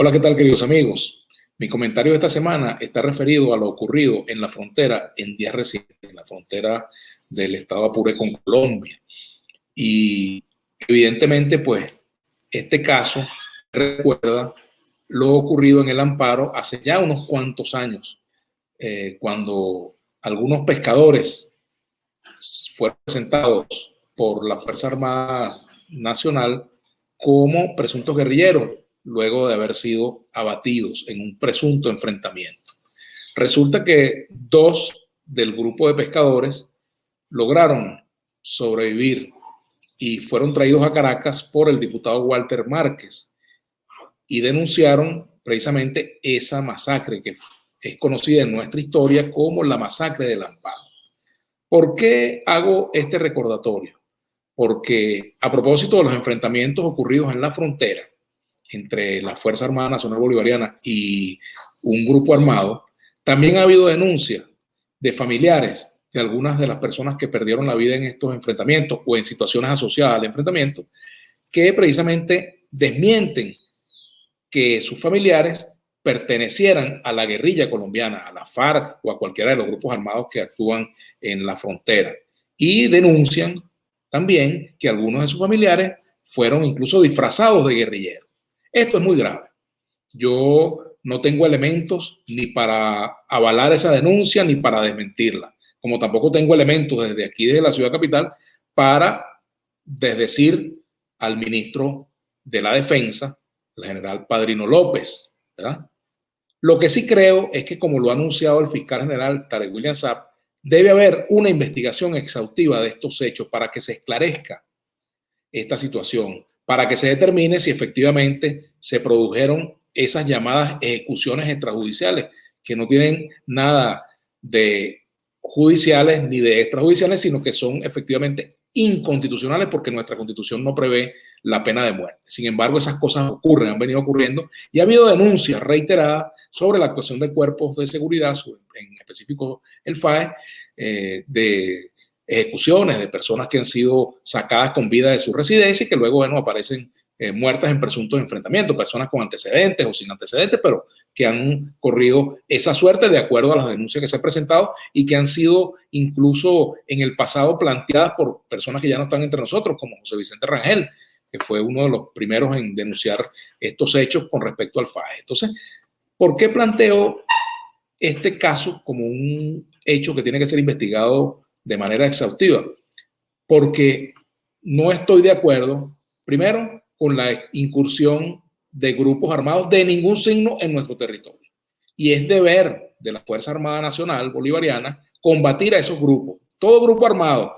Hola, ¿qué tal, queridos amigos? Mi comentario de esta semana está referido a lo ocurrido en la frontera en días recientes, en la frontera del estado Apure con Colombia. Y evidentemente, pues, este caso recuerda lo ocurrido en el Amparo hace ya unos cuantos años, cuando algunos pescadores fueron presentados por la Fuerza Armada Nacional como presuntos guerrilleros, luego de haber sido abatidos en un presunto enfrentamiento. Resulta que dos del grupo de pescadores lograron sobrevivir y fueron traídos a Caracas por el diputado Walter Márquez y denunciaron precisamente esa masacre que es conocida en nuestra historia como la masacre del Amparo. ¿Por qué hago este recordatorio? Porque a propósito de los enfrentamientos ocurridos en la frontera entre la Fuerza Armada Nacional Bolivariana y un grupo armado, también ha habido denuncias de familiares de algunas de las personas que perdieron la vida en estos enfrentamientos o en situaciones asociadas al enfrentamiento, que precisamente desmienten que sus familiares pertenecieran a la guerrilla colombiana, a la FARC o a cualquiera de los grupos armados que actúan en la frontera. Y denuncian también que algunos de sus familiares fueron incluso disfrazados de guerrilleros. Esto es muy grave. Yo no tengo elementos ni para avalar esa denuncia ni para desmentirla, como tampoco tengo elementos desde aquí, desde la ciudad capital, para desdecir al ministro de la Defensa, el general Padrino López, ¿verdad? Lo que sí creo es que, como lo ha anunciado el fiscal general Tarek William Saab, debe haber una investigación exhaustiva de estos hechos para que se esclarezca esta situación, para que se determine si efectivamente se produjeron esas llamadas ejecuciones extrajudiciales, que no tienen nada de judiciales ni de extrajudiciales, sino que son efectivamente inconstitucionales porque nuestra constitución no prevé la pena de muerte. Sin embargo, esas cosas ocurren, han venido ocurriendo y ha habido denuncias reiteradas sobre la actuación de cuerpos de seguridad, en específico el FAE, de ejecuciones de personas que han sido sacadas con vida de su residencia y que luego, bueno, aparecen muertas en presuntos enfrentamientos, personas con antecedentes o sin antecedentes, pero que han corrido esa suerte de acuerdo a las denuncias que se han presentado y que han sido incluso en el pasado planteadas por personas que ya no están entre nosotros, como José Vicente Rangel, que fue uno de los primeros en denunciar estos hechos con respecto al FAE. Entonces, ¿por qué planteo este caso como un hecho que tiene que ser investigado de manera exhaustiva? Porque no estoy de acuerdo, primero, con la incursión de grupos armados de ningún signo en nuestro territorio. Y es deber de la Fuerza Armada Nacional Bolivariana combatir a esos grupos. Todo grupo armado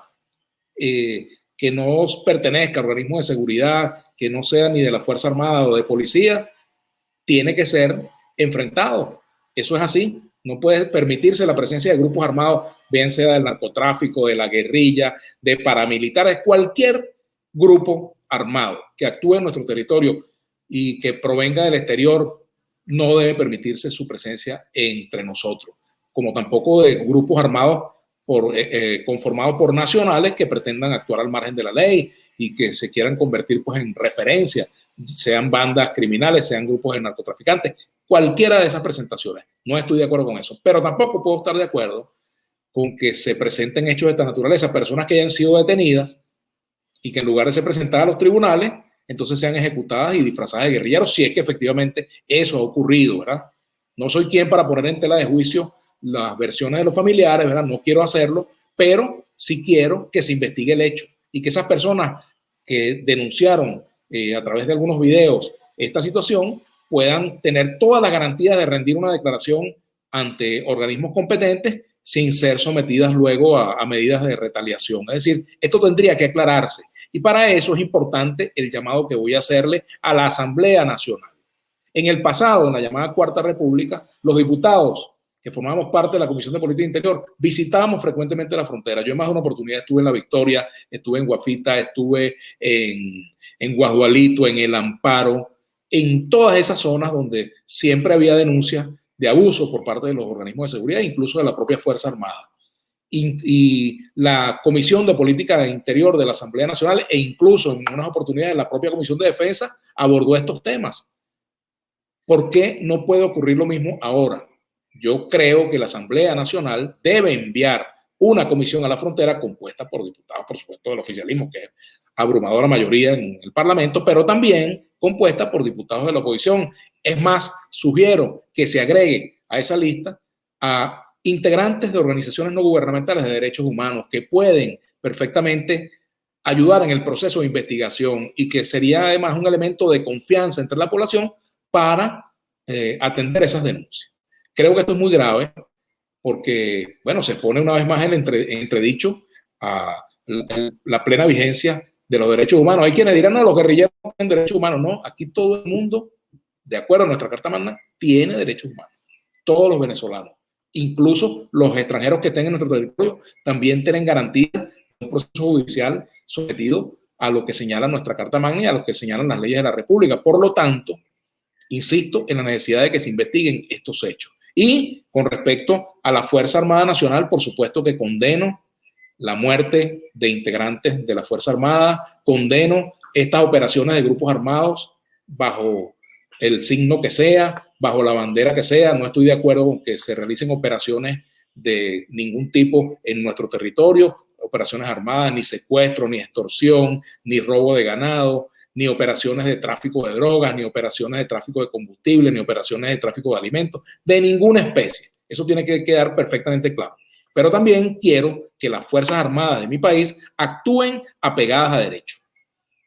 que no pertenezca a organismos de seguridad, que no sea ni de la Fuerza Armada o de policía, tiene que ser enfrentado. Eso es así. No puede permitirse la presencia de grupos armados, bien sea del narcotráfico, de la guerrilla, de paramilitares, cualquier grupo armado que actúe en nuestro territorio y que provenga del exterior, no debe permitirse su presencia entre nosotros, como tampoco de grupos armados conformados por nacionales que pretendan actuar al margen de la ley y que se quieran convertir pues, en referencia, sean bandas criminales, sean grupos de narcotraficantes, cualquiera de esas presentaciones. No estoy de acuerdo con eso, pero tampoco puedo estar de acuerdo con que se presenten hechos de esta naturaleza, personas que hayan sido detenidas y que en lugar de ser presentadas a los tribunales, entonces sean ejecutadas y disfrazadas de guerrilleros, si es que efectivamente eso ha ocurrido, ¿verdad? No soy quien para poner en tela de juicio las versiones de los familiares, ¿verdad? No quiero hacerlo, pero sí quiero que se investigue el hecho y que esas personas que denunciaron a través de algunos videos esta situación puedan tener todas las garantías de rendir una declaración ante organismos competentes sin ser sometidas luego a medidas de retaliación. Es decir, esto tendría que aclararse y para eso es importante el llamado que voy a hacerle a la Asamblea Nacional. En el pasado, en la llamada Cuarta República, los diputados que formábamos parte de la Comisión de Política Interior, visitábamos frecuentemente la frontera. Yo en más de una oportunidad estuve en La Victoria, estuve en Guafita, estuve en Guasdualito, en El Amparo, en todas esas zonas donde siempre había denuncias de abuso por parte de los organismos de seguridad, incluso de la propia Fuerza Armada. Y la Comisión de Política Interior de la Asamblea Nacional e incluso en unas oportunidades la propia Comisión de Defensa abordó estos temas. ¿Por qué no puede ocurrir lo mismo ahora? Yo creo que la Asamblea Nacional debe enviar una comisión a la frontera compuesta por diputados, por supuesto, del oficialismo, que es abrumadora mayoría en el Parlamento, pero también compuesta por diputados de la oposición. Es más, sugiero que se agregue a esa lista a integrantes de organizaciones no gubernamentales de derechos humanos que pueden perfectamente ayudar en el proceso de investigación y que sería además un elemento de confianza entre la población para atender esas denuncias. Creo que esto es muy grave porque, bueno, se pone una vez más en entredicho a la plena vigencia de los derechos humanos. Hay quienes dirán, no, los guerrilleros no tienen derechos humanos. No, aquí todo el mundo, de acuerdo a nuestra Carta Magna, tiene derechos humanos. Todos los venezolanos, incluso los extranjeros que estén en nuestro territorio, también tienen garantías de un proceso judicial sometido a lo que señala nuestra Carta Magna y a lo que señalan las leyes de la República. Por lo tanto, insisto en la necesidad de que se investiguen estos hechos. Y con respecto a la Fuerza Armada Nacional, por supuesto que condeno la muerte de integrantes de la Fuerza Armada, condeno estas operaciones de grupos armados bajo el signo que sea, bajo la bandera que sea. No estoy de acuerdo con que se realicen operaciones de ningún tipo en nuestro territorio, operaciones armadas, ni secuestro, ni extorsión, ni robo de ganado, ni operaciones de tráfico de drogas, ni operaciones de tráfico de combustible, ni operaciones de tráfico de alimentos, de ninguna especie. Eso tiene que quedar perfectamente claro. Pero también quiero que las Fuerzas Armadas de mi país actúen apegadas a derecho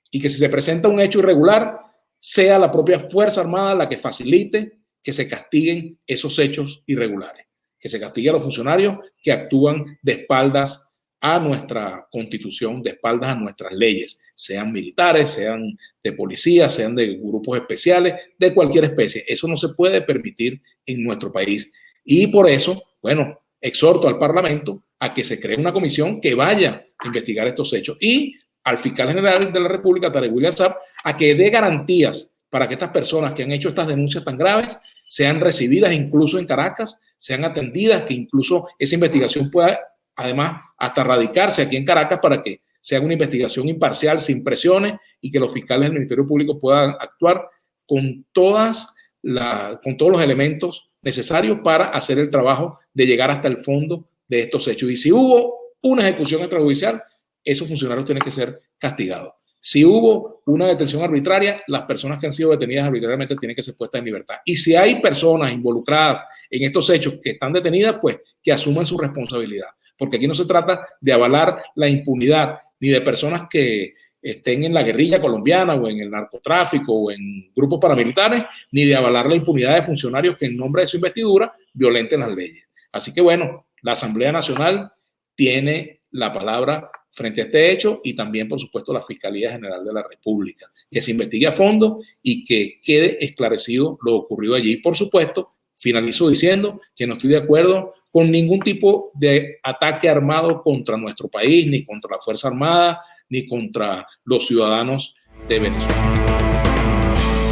y que si se presenta un hecho irregular, sea la propia Fuerza Armada la que facilite que se castiguen esos hechos irregulares, que se castigue a los funcionarios que actúan de espaldas a nuestra Constitución, de espaldas a nuestras leyes, sean militares, sean de policía, sean de grupos especiales, de cualquier especie. Eso no se puede permitir en nuestro país. Y por eso, bueno, exhorto al Parlamento a que se cree una comisión que vaya a investigar estos hechos y al fiscal general de la República, Tarek William Saab, a que dé garantías para que estas personas que han hecho estas denuncias tan graves sean recibidas incluso en Caracas, sean atendidas, que incluso esa investigación pueda además hasta radicarse aquí en Caracas para que se haga una investigación imparcial, sin presiones, y que los fiscales del Ministerio Público puedan actuar con todos los elementos necesarios para hacer el trabajo de llegar hasta el fondo de estos hechos. Y si hubo una ejecución extrajudicial, esos funcionarios tienen que ser castigados. Si hubo una detención arbitraria, las personas que han sido detenidas arbitrariamente tienen que ser puestas en libertad. Y si hay personas involucradas en estos hechos que están detenidas, pues que asuman su responsabilidad. Porque aquí no se trata de avalar la impunidad ni de personas que estén en la guerrilla colombiana o en el narcotráfico o en grupos paramilitares, ni de avalar la impunidad de funcionarios que en nombre de su investidura violenten las leyes. Así que bueno, la Asamblea Nacional tiene la palabra frente a este hecho y también, por supuesto, la Fiscalía General de la República, que se investigue a fondo y que quede esclarecido lo ocurrido allí. Por supuesto, finalizo diciendo que no estoy de acuerdo con ningún tipo de ataque armado contra nuestro país, ni contra la Fuerza Armada, ni contra los ciudadanos de Venezuela.